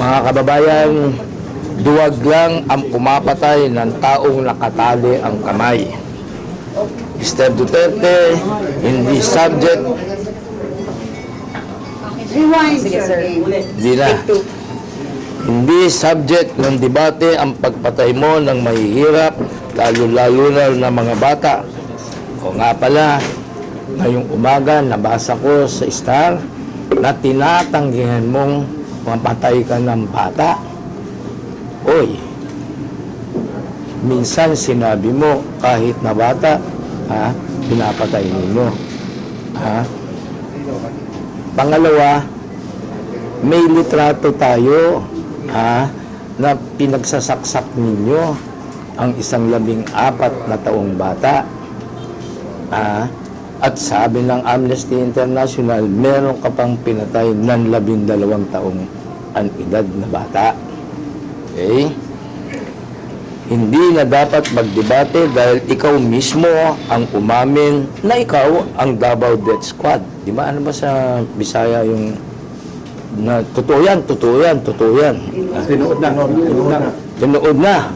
Mga kababayan, duwag lang ang pumapatay ng taong nakatali ang kamay. Mr. Duterte, hindi subject. Rewind, Sige, sir. Hindi na. Hindi subject ng debate ang pagpatay mo ng mahihirap, lalo-lalo na ng mga bata. O nga pala, ngayong umaga, nabasa ko sa Star na tinatanggihan mong mapatay ka ng bata. Oy, minsan sinabi mo kahit na bata, pinapatay ninyo. Pangalawa, may litrato tayo na pinagsasaksak ninyo ang isang 14 na taong bata. At sabi ng Amnesty International, meron ka pang pinatay ng 12 taong ang edad na bata. Okay? Hindi na dapat magdebate dahil ikaw mismo ang umamin na ikaw ang Davao Death Squad. Di ba? Ano ba sa Bisaya yung na totoo yan. Tinuod na. Tinood na.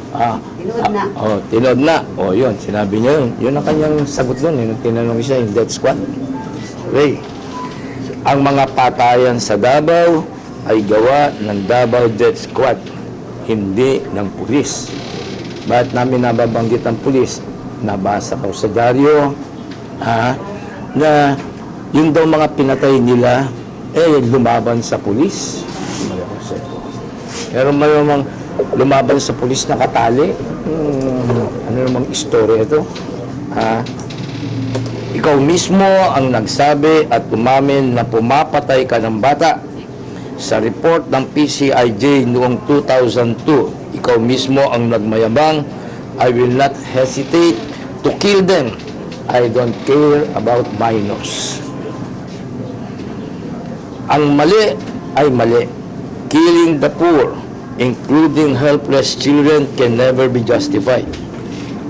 Tinood na. Yun. Sinabi niya yun. Yun ang kanyang sagot doon. Yung tinanong siya, yung Death Squad. Okay. Ang mga patayan sa Davao ay gawa ng Davao Death Squad, hindi ng pulis. Bakit namin nababanggit ang pulis? Nabasa ko sa dyaryo na yung daw mga pinatay nila lumaban sa pulis. Pero may namang lumaban sa pulis na katali. Ano namang istorya ito? Ikaw mismo ang nagsabi at umamin na pumapatay ka ng bata. Sa report ng PCIJ noong 2002, ikaw mismo ang nagmayabang, I will not hesitate to kill them. I don't care about minors. Ang mali ay mali. Killing the poor, including helpless children, can never be justified.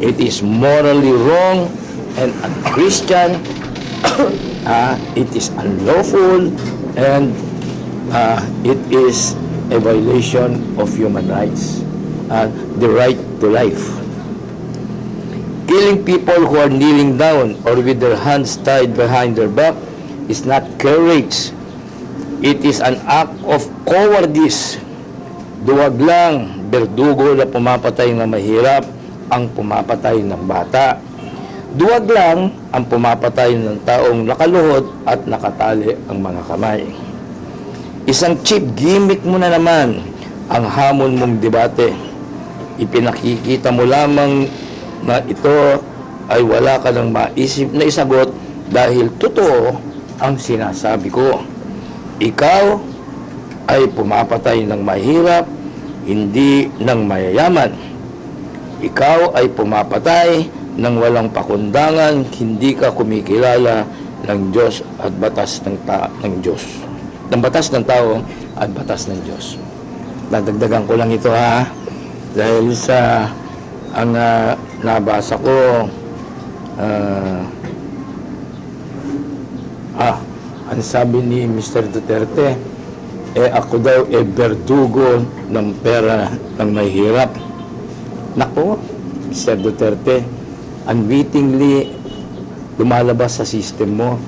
It is morally wrong and unchristian. It is unlawful and it is a violation of human rights, the right to life. Killing people who are kneeling down or with their hands tied behind their back is not courage. It is an act of cowardice. Duwag lang, berdugo na pumapatay ng mahirap ang pumapatay ng bata. Duwag lang ang pumapatay ng taong nakaluhod at nakatali ang mga kamay. Isang cheap gimmick mo na naman ang hamon mong debate. Ipinakikita mo lamang na ito ay wala ka nang maisip na isagot dahil totoo ang sinasabi ko. Ikaw ay pumapatay ng mahirap, hindi ng mayayaman. Ikaw ay pumapatay ng walang pakundangan, hindi ka kumikilala ng Diyos at batas ng Diyos. Ng batas ng tao at batas ng Diyos. Dadagdagan ko lang ito dahil sa ang nabasa ko ang sabi ni Mr. Duterte, ako daw berdugo ng pera ng mahirap. Nako, Mr. Duterte, unwittingly lumalabas sa system mo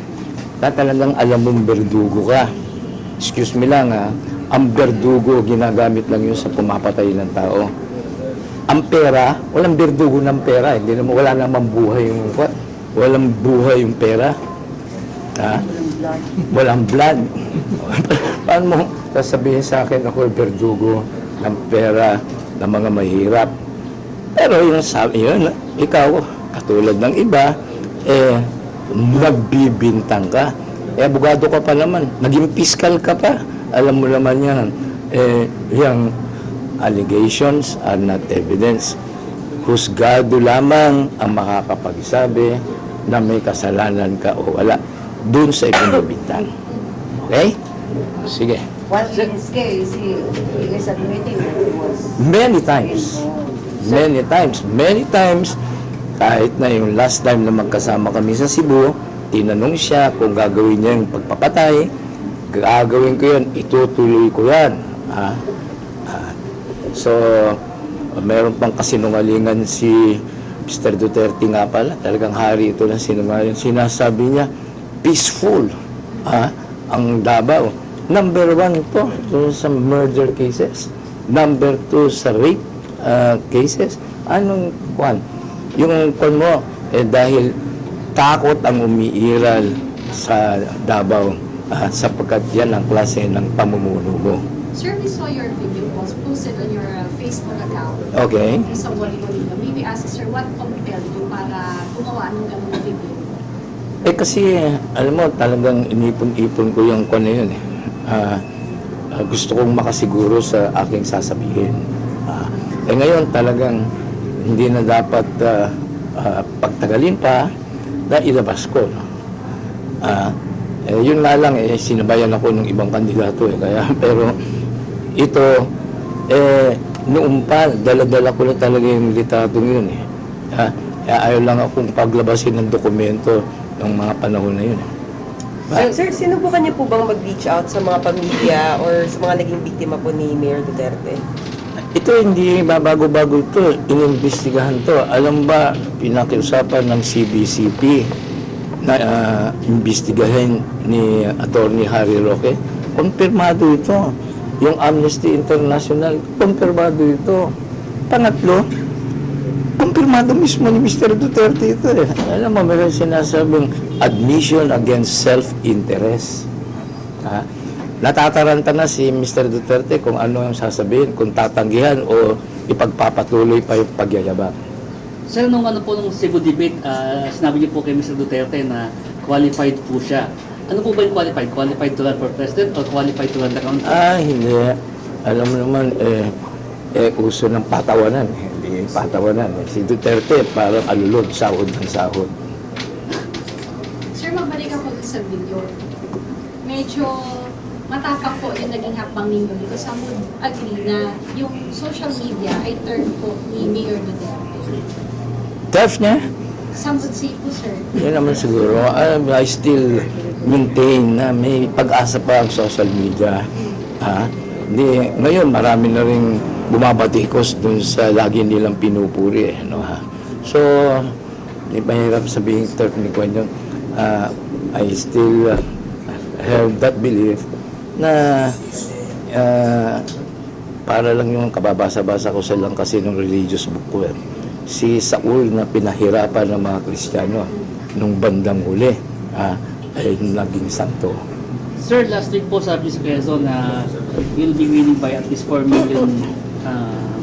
na talagang alam mong berdugo ka. Excuse me lang ang berdugo ginagamit lang yun sa pumapatay ng tao. Ang pera, walang berdugo ng pera. Hindi naman, wala namang buhay yung walang buhay yung pera. Walang blood. Paano mo sasabihin sa akin ako berdugo ng pera ng mga mahirap? Pero yung sabi yun, ikaw, katulad ng iba, nagbibintang ka. Abogado ka pa naman. Naging fiscal ka pa. Alam mo naman yan. Yung allegations are not evidence. Husgado lamang ang makakapagsabi na may kasalanan ka o wala doon sa ibinibintang. Okay? Sige. Well, in his case, he is admitting that it was... Many times. Many times. Kahit na yung last time na magkasama kami sa Cebu, tinanong siya kung gagawin niya yung pagpapatay. Gagawin ko yan, itutuloy ko yan. So, meron pang kasinungalingan si Mr. Duterte nga pala. Talagang hari ito ng sinungaling. Sinasabi niya, peaceful ang Davao. Number 1 to sa murder cases. Number 2 sa rape cases. Anong kwan? Yung kwan mo, dahil takot ang umiiral sa Davao sapagkat yan ang klase ng pamumuno mo. Sir, we saw your video posted on your Facebook account. Okay. Sa Wali-Walino. May we ask, sir, what compelled you para gumawa ng ganung video? Kasi, alam mo, talagang inipon-ipon ko yung kwan na yun. Gusto kong makasiguro sa aking sasabihin. Ngayon, talagang hindi na dapat pagtagalin pa na ilabas ko. No? Yun nga lang, sinabayan ako ng ibang kandidato. Pero ito, noong pa, dala-dala ko na talaga yung litratong yun. Ayaw lang akong paglabasin ng dokumento ng mga panahon na yun. Sir, sinubukan niyo po bang mag-reach out sa mga pamilya or sa mga naging biktima po ni Mayor Duterte? Ito hindi bago-bago ito. Inimbestigahan to. Alam ba, pinakiusapan ng CBCP na imbestigahin ni Attorney Harry Roque. Konfirmado ito. Yung Amnesty International, konfirmado ito. Pangatlo, konfirmado mismo ni Mr. Duterte ito. Alam mo, meron sinasabing admission against self-interest. Natataranta na si Mr. Duterte kung ano yung sasabihin, kung tatanggihan o ipagpapatuloy pa yung pagyayabang. Sir, nung nung Cebu debate, sinabi niyo po kay Mr. Duterte na qualified po siya. Ano po ba yung qualified? Qualified to run for president or qualified to run the country? Hindi. Alam mo naman, uso ng patawanan. Hindi patawanan. Si Duterte parang alulod, sahod ng sahod. Sir, magbalik ako dun sa video. Medyo matapang po yung naging hakbang ninyo because some would agree na yung social media ay turf po ni Mayor Duterte. Turf niya? Some would say po, sir. Yan naman siguro. I still maintain na may pag-asa pa ang social media. Hindi, ngayon marami na rin bumabatikos dun sa lagi nilang pinupuri. So, hindi mahirap sabihin turf ni Kwan yun. I still have that belief na para lang yung kababasa-basa ko sa lang kasi ng religious book ko. Si Saul na pinahirapan ng mga Kristiyano nung bandang huli ay naging santo. Sir, last week po sabi sa Quezon na you'll be winning by at least 4 million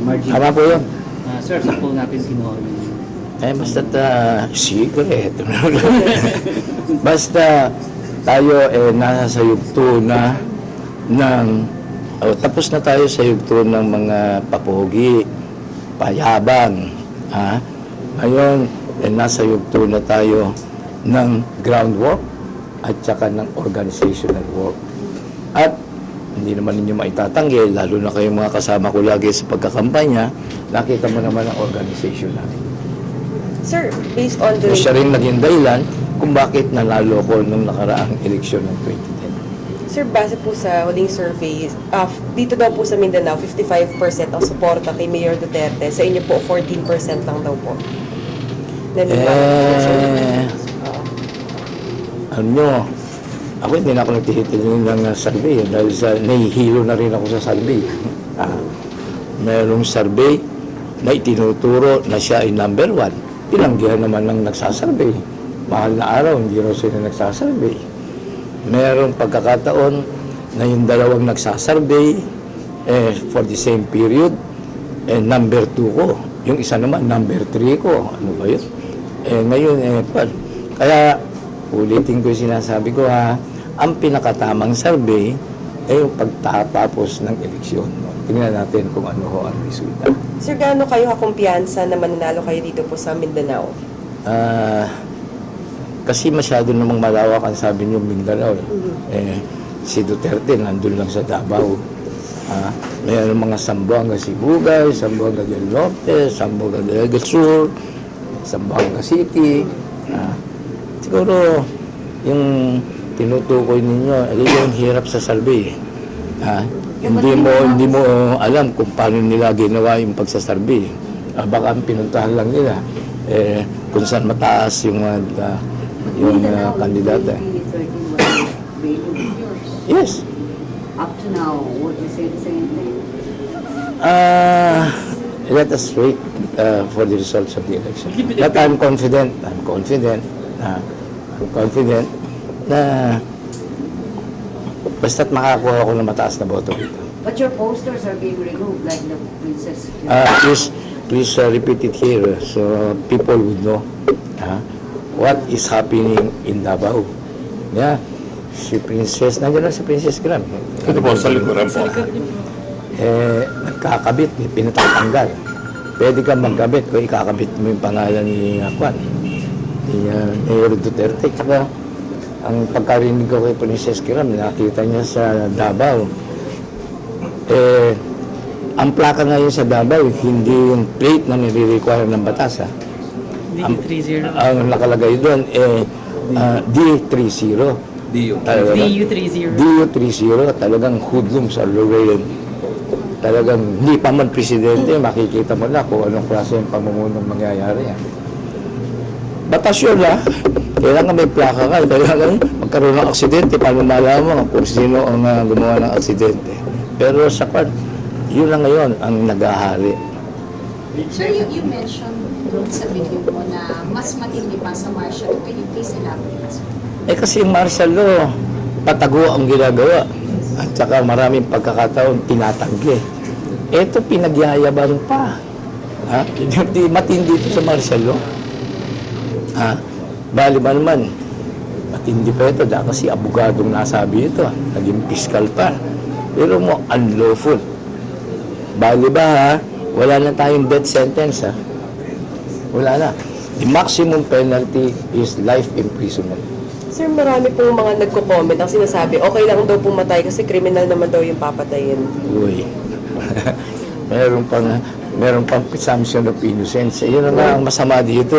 margin. Tama po yun. Sir, saan po natin kinuha yun? Basta't secret. Basta tayo nasa yugto na tapos na tayo sa yugto ng mga papogi, payabang. Ngayon, nasa yugto na tayo ng groundwork at saka ng organizational work. At hindi naman ninyo maitatanggi, lalo na kayong mga kasama ko lagi sa pagkakampanya, nakita mo naman ang organization natin. Sir, based on the... Siya rin naging dahilan kung bakit nanalo ko nung nakaraang eleksyon ng 2010. Sir, base po sa huling survey, dito daw po sa Mindanao, 55% ang suporta kay Mayor Duterte. Sa inyo po, 14% lang daw po. Ako hindi na ako nagtihitin ng survey dahil nahihilo na rin ako sa survey. Merong survey na itinuturo na siya ay number 1. Pinanggihan naman ng nagsasurvey. Mahal na araw, hindi rin sila nagsasurvey. Merong pagkakataon na yung dalawang nagsasurvey for the same period, number 2 ko. Yung isa naman, number 3 ko. Ano ba yun? Ngayon, kaya ulitin ko yung sinasabi ko ang pinakatamang survey ay yung pagtatapos ng eleksyon. Tingnan natin kung ano ho ang resulta. Sir, gaano kayo kakumpiyansa na mananalo kayo dito po sa Mindanao? Kasi masyado namang malawak ang sabi niyo Mindanao. Si Duterte nandun lang sa Davao. Mayroon mga Zamboanga Sibugay, Zamboanga del Norte, Zamboanga del Sur, Zamboanga City. Siguro yung tinutukoy ninyo, yung hirap sa survey. Hindi mo alam kung paano nila ginawa yung pagsasarbi. Baka ang pinuntahan lang nila kung saan mataas yung kandidato. Yes. Up to now, would you say the same thing? Let us wait for the results of the election. But I'm confident na basta't makakuha ako ng mataas na boto dito. But your posters are being removed like the princess. Please repeat it here so people would know what is happening in Davao. Yeah. Si Princess, nandiyan na si Princess Gram. Ito po, sa likuran po. Nagkakabit, pinatatanggal. Pwede kang magkabit kung ikakabit mo yung pangalan ni Juan, ni Mayor Duterte. Tsaka, ang pagkarinig ko kay Princess Gram, nakita niya sa Davao. Ang plaka ngayon sa Davao, hindi yung plate na nire-require ng batas. DU30. Ang nakalagay doon, D30. DU30. DU30, talagang hoodlum sa Lorraine. Talagang hindi pa man presidente, makikita mo na kung anong klase yung pamumunong mangyayari. Batas yun kailangan may plaka ka, kailangan magkaroon ng aksidente, paano malaman kung sino ang gumawa ng aksidente. Pero sa part, yun lang ngayon ang naghahari. Sir, you mentioned doon sa video mo na mas matindi pa sa martial law. Can you please elaborate? Kasi yung martial law, patago ang ginagawa. At saka maraming pagkakataon, tinatanggi. Ito, pinagyayaban pa. Matindi ito sa martial law. Bali ba naman, matindi pa ito. Kasi abogadong nasabi ito. Naging fiscal pa. Pero mo, unlawful. Bali ba wala na tayong death sentence Wala na. The maximum penalty is life imprisonment. Sir, marami pong mga nagko-comment ang sinasabi, okay lang daw pumatay kasi kriminal naman daw yung papatayin. Uy. meron pang presumption of innocence. Yun na nga ang masama dito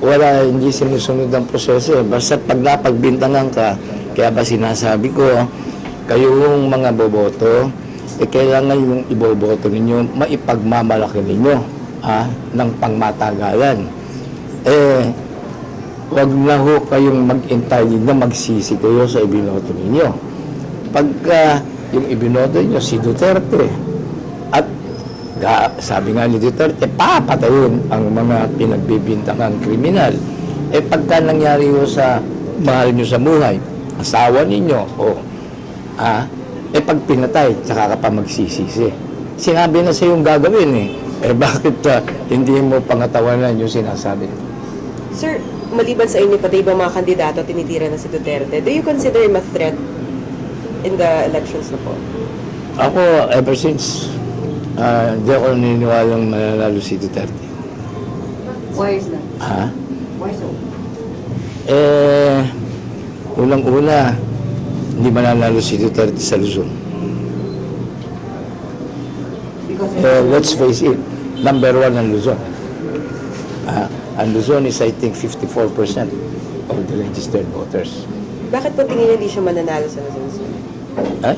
hindi sinusunod ang proseso. Basta pag napagbintangan ka, kaya ba sinasabi ko, kayong mga boboto, kailangan yung iboboto ninyo, maipagmamalaki ninyo ng pangmatagalan. Wag na ho kayong mag-intay na magsisi kayo sa ibinoto ninyo. Pagka yung ibinoto ninyo si Duterte at sabi nga ni Duterte, papatayin ang mga pinagbibintangang kriminal. Pagka nangyari ho sa mahal nyo sa buhay, asawa ninyo, pag pinatay, tsaka ka pa magsisisi. Sinabi na sa yung gagawin bakit hindi mo pangatawanan yung sinasabi? Sir, maliban sa inyo, pati ibang mga kandidato tinitira na si Duterte, do you consider him a threat in the elections na po? Ako, ever since, hindi ako naniniwalang mananalo si Duterte. Why is that? Why so? Unang-una, hindi mananalo si Duterte sa Luzon. Because Let's face it, number one ang Luzon. Ang Luzon is, I think, 54% of the registered voters. Bakit po tingin niyo hindi siya mananalo sa Luzon, sir?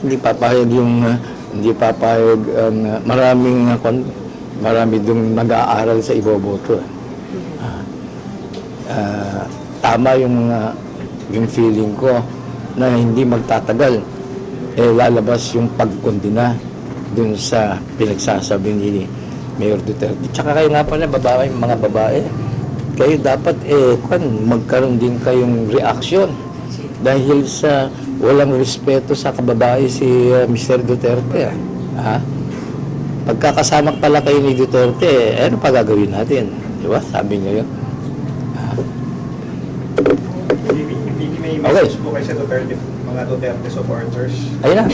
Hindi papayag ang marami dong nag-aaral sa iboboto. Tama yung feeling ko na hindi magtatagal lalabas yung pagkondina dun sa pinagsasabi ni Mayor Duterte. Tsaka kayo nga pala, mga babae, kayo dapat magkaroon din kayong reaksyon dahil sa walang respeto sa kababae si Mr. Duterte. Pagkakasama pala kayo ni Duterte, ano pa gagawin natin? Di ba? Sabi niya yun. May Okay. message po kayo sa Duterte, mga Duterte supporters. Ayun na.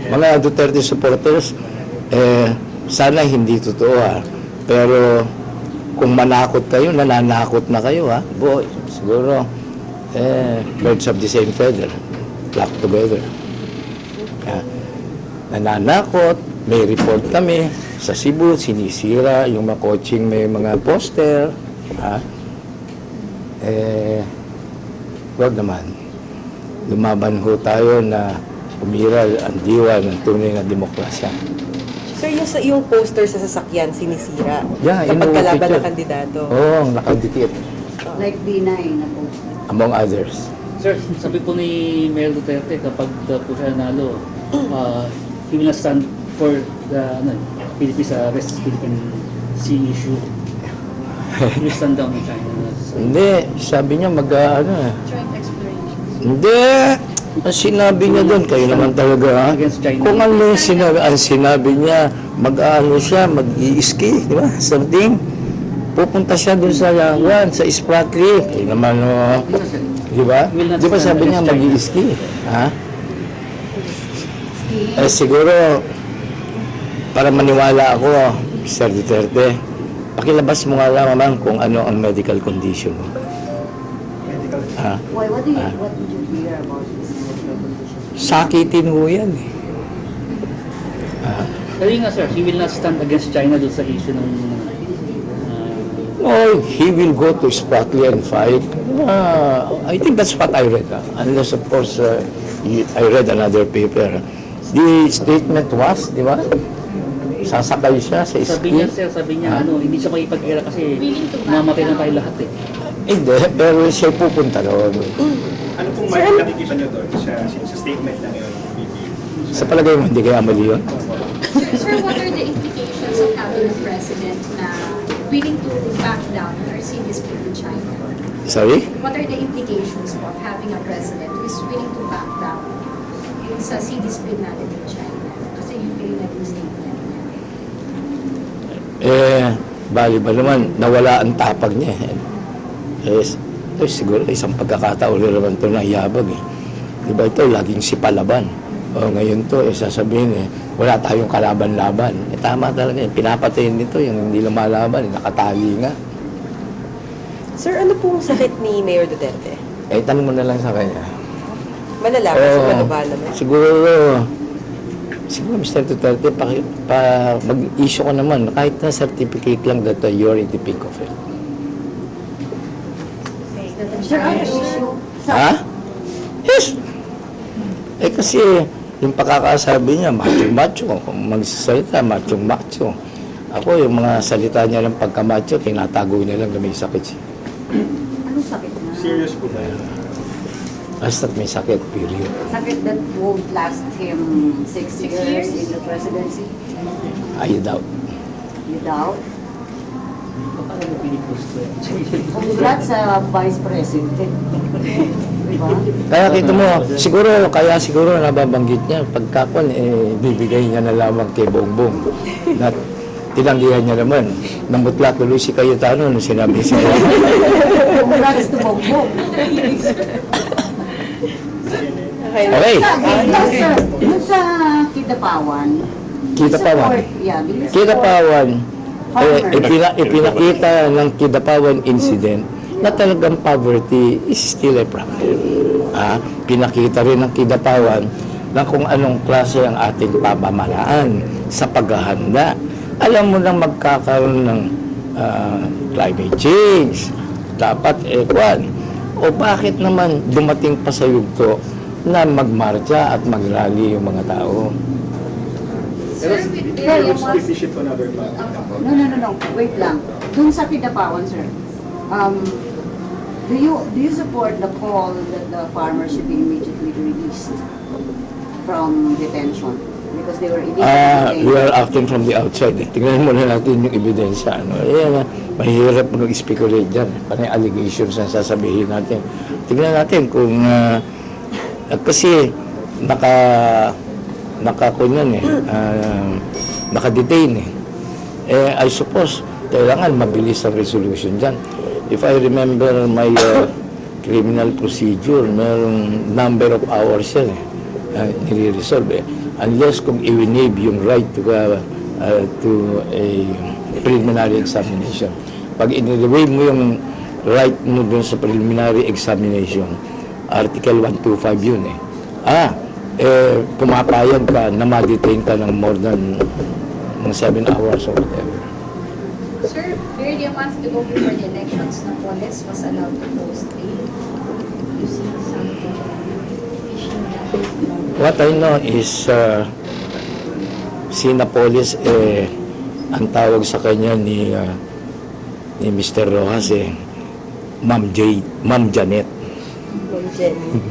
Mga Duterte supporters, sana hindi totoo Pero kung manakot kayo, nananakot na kayo Boy, siguro, birds of the same feather, flock together. Nananakot, may report kami sa Cebu, sinisira yung mga coaching, may mga poster. Wag naman. Lumaban ho tayo na umiral ang diwa ng tunay na demokrasya. Sir, yung poster sa sasakyan sinisira Yeah, kapag kalaban picture. ng kandidato. Oo, nakadikit, Like B9 na po. among others. Sir, sabi po ni Mayor Duterte kapag po siya nanalo, he will not stand for the Philippines West Philippine Sea issue. He will stand down in China. Hindi, sabi niya Joint exploration. Hindi! Ang sinabi niya doon, kayo naman talaga ha? Against China. Kung ano yung sinabi niya, siya, mag-i-ski, di ba? Something. Pupunta siya doon sa sa Spratly. Kayo naman, di ba? Di ba sabi niya mag-i-ski? Ha? Siguro, para maniwala ako, Mr. Duterte, pakilabas mo nga lang naman kung ano ang medical condition mo. Medical. Ha? Why, what did you hear about this medical condition? Sakitin mo yan eh. Pero yun nga sir, he will not stand against China doon sa issue ng No, he will go to Spratly and fight. I think that's what I read. Unless, of course, I read another paper. The statement was, di ba? Sasakay siya sa sabi niya ski. sir, sabi niya hindi siya makipag-era kasi Willing to back mamatay na down. tayo lahat eh. Hindi, pero siya pupunta doon. Ano pong may nakikita niyo doon sa statement na yun? Sa palagay mo, hindi kaya mali yun? Sir, what are the implications of having a president na willing to back down or see discipline in China? Sorry? What are the implications of having a president who is willing to back down sa sea discipline natin in China? Kasi yung naging statement niya. Bali ba naman, nawala ang tapag niya. Siguro isang pagkakataon rin naman ito na yabag eh. Di ba ito, laging si palaban. Ngayon to, sasabihin wala tayong kalaban-laban. Tama talaga yun. Pinapatayin nito yung hindi lumalaban, nakatali nga. Sir, ano pong sakit ni Mayor Duterte? Tanong mo na lang sa kanya. Malalaman sa mataba naman. Siguro, Mr. Duterte, mag-issue ko naman, kahit na certificate lang that you're in the peak of it. Sir, ano issue? Ha? Yes. Kasi, yung pagkakasabi niya, macho-macho. Kung magsasalita, macho-macho. Ako, yung mga salita niya ng pagka-macho, tinatago niya lang na may sakit siya. Anong sakit na? Serious po ba? Basta't may sakit, period. Sakit that won't last him 6 years in the presidency? I doubt. You doubt? Paano pinipost ko yan? Congrats sa vice president. Diba? Kaya kita mo, siguro nababanggit niya, pagkakon, bibigay niya na lamang kay Bongbong. Na tinanggihan niya naman. Namutla tuloy si Cayetano nung sinabi siya. Congrats to Bongbong. Okay. Dun sa Kidapawan. Kidapawan. Kidapawan, ipinakita ng Kidapawan incident na talagang poverty is still a problem. Pinakita rin ng Kidapawan na kung anong klase ang ating pamamaraan sa paghahanda. Alam mo nang magkakaroon ng climate change, dapat o bakit naman dumating pa sa yugto na magmarcha at magrally yung mga tao? Sir, with Pero the decision to another topic. No. Wait lang. Dun sa Kidapawan, sir. Do you support the call that the farmers should be immediately released from detention? Because they were illegally We are acting from the outside. Tingnan muna natin yung ebidensya. Mahirap mag-speculate dyan. Panay allegations na sasabihin natin. Tingnan natin kung kasi naka-detain I suppose kailangan mabilis ang resolution dyan. If I remember my criminal procedure, mayroong number of hours yan nire-resolve unless kung i-waive yung right to a preliminary examination. Pag i-waive mo yung right mo dun sa preliminary examination, Article 125 yun pumapayag ka na ma-detain ka ng more than 7 hours or whatever. Sir, barely a month to go before the elections, the police was allowed to post bail. You see some fishing What I know is si Napoles, ang tawag sa kanya ni Mr. Rojas, Ma'am Janet. Ma'am Jenny.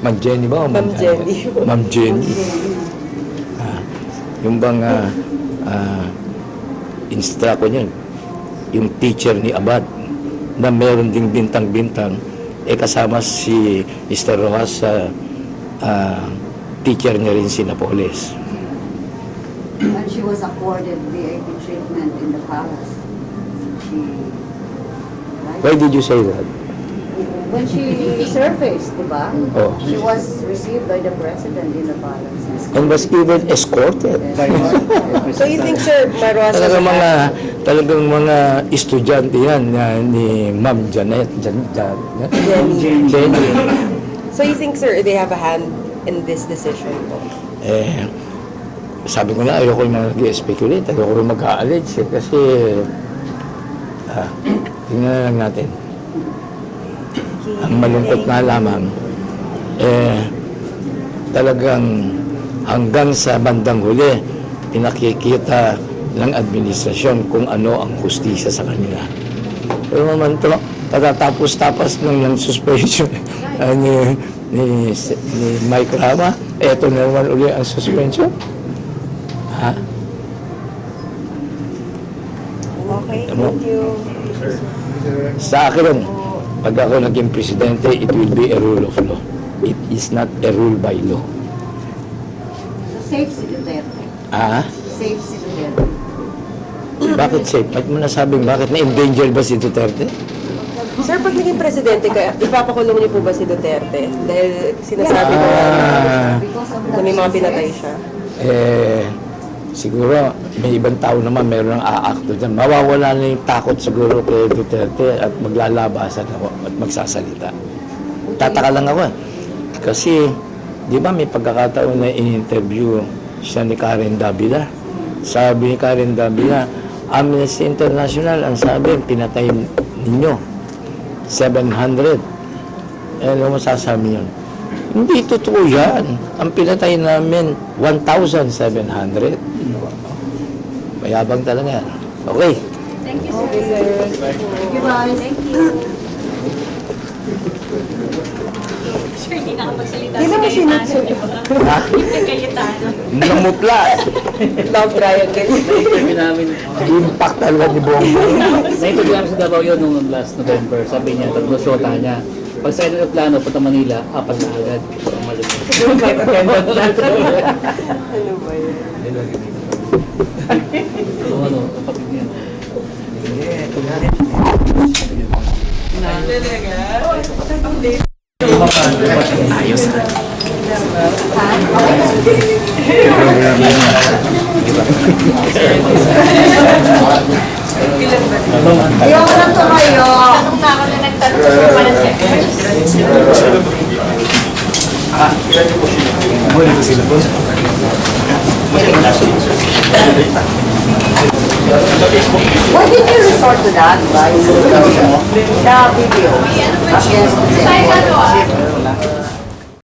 Ma'am Jenny ba? o Ma'am Janet? Jenny. Ma'am Jenny. Yung bang instruct ko niyan, yung teacher ni Abad, na meron ding bintang-bintang, kasama si Mr. Rojas sa teacher niya rin si Napoles. And she was accorded VIP treatment in the palace. She, right? Why did you say that? When she surfaced, di ba? Oh. She was received by the president in the palace. And was even escorted. So you think, sir, Marroas has a hand? Talagang mga estudyante yan ni Ma'am Jenny. Jenny. So you think, sir, they have a hand in this decision? Sabi ko na, ayoko yung mag-speculate, ayoko yung mag-allege kasi tingnan lang natin. Ang malungkot na lamang, talagang hanggang sa bandang huli, pinakikita ng administrasyon kung ano ang hustisya sa kanila. Pero naman ito, patatapos-tapas ng suspension ni Mike Rama, eto na naman uli ang suspension. Ha? Okay, Tama. thank you. Sa akin, pag ako naging presidente, it will be a rule of law. It is not a rule by law. So safe si Duterte. Safe si Duterte. Bakit safe? Ba't mo nasabing bakit? Na-endanger ba si Duterte? Sir, pag naging presidente ka, ipapakulong niyo po ba si Duterte? Dahil sinasabi ko Because of na may mga pinatay siya. Siguro, may ibang tao naman meron ng aakto dyan. Mawawala na yung takot siguro kay Duterte at maglalabasan ako at magsasalita. Tataka lang ako Kasi, di ba may pagkakataon na in-interview siya ni Karen Davila? Sabi ni Karen Davila, Amnesty International, ang sabi, pinatay ninyo 700. Ano masasabi yun? Hindi totoo yan. Ang pinatay namin, 1,700. Mayabang talaga yan. Okay. Thank you, sir. Thank you, guys. Thank you. Sure, hindi nakapagsalita Hindi naman si Cayetano, sinunod. di ba? Ha? Hindi Cayetano. Namutla. Love triangle. Na-interview namin, Impact talaga ni Bongo. na-interview namin sa Davao yun noong last November. Sabi niya, tatlo shota niya. Pag sa ng plano, punta Manila, 4 na agad. Siguro flight attendant na. Ano ba yun? So, kapatid niya. Ayoko lang tumayo. Tanong na ako na nagtanong sa walang check. Why did you resort to that, ba? Yung video against the